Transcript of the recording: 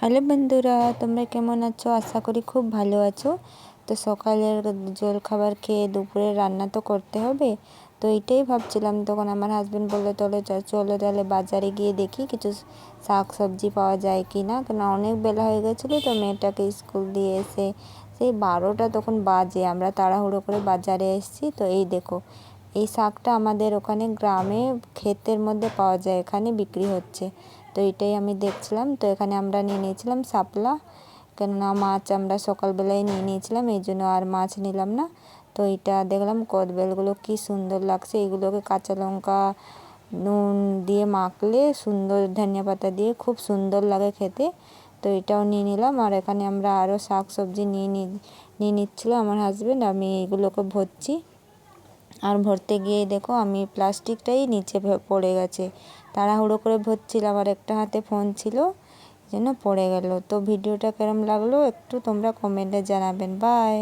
Hello বন্ধুরা, তোমরা কেমন আছো? আশা করি খুব ভালো আছো। তো সকালের জল খাবার খেয়ে দুপুরে রান্না তো করতে হবে। তো এইটাই ভাবছিলাম, তখন আমার হাজব্যান্ড বললো চলো তাহলে বাজারে গিয়ে দেখি কিছু শাক সবজি পাওয়া যায় কি না, কেন অনেক বেলা হয়ে গেছিলো। তো মেয়েটাকে স্কুল দিয়ে এসে সেই 12টা তখন বাজে, আমরা তাড়াহুড়ো করে বাজারে এসেছি। তো এই দেখো, এই শাকটা আমাদের ওখানে গ্রামে ক্ষেতের মধ্যে পাওয়া যায়, এখানে বিক্রি হচ্ছে। তো এটাই আমি দেখছিলাম। তো এখানে আমরা নিয়ে নিয়েছিলাম শাপলা, কেননা মাছ আমরা সকালবেলায় নিয়ে নিয়েছিলাম, এই জন্য আর মাছ নিলাম না। তো এটা দেখলাম কদবেলগুলো কি সুন্দর লাগছে, এগুলোকে কাঁচা লঙ্কা নুন দিয়ে মাখলে সুন্দর, ধনিয়া পাতা দিয়ে খুব সুন্দর লাগে খেতে। তো এটাও নিয়ে নিলাম। আর এখানে আমরা আরও শাক সবজি নিয়ে নিচ্ছিলো আমার হাজব্যান্ড, আমি এগুলোকে ভরছি। আর ভরতে গিয়ে দেখো আমি প্লাস্টিকটাই নিচে পড়ে গেছে, তাড়াহুড়ো করে ভরছিলাম আর একটা হাতে ফোন ছিল, যেন পড়ে গেল। তো ভিডিওটা কেরম লাগলো একটু তোমরা কমেন্টে জানাবেন। বাই।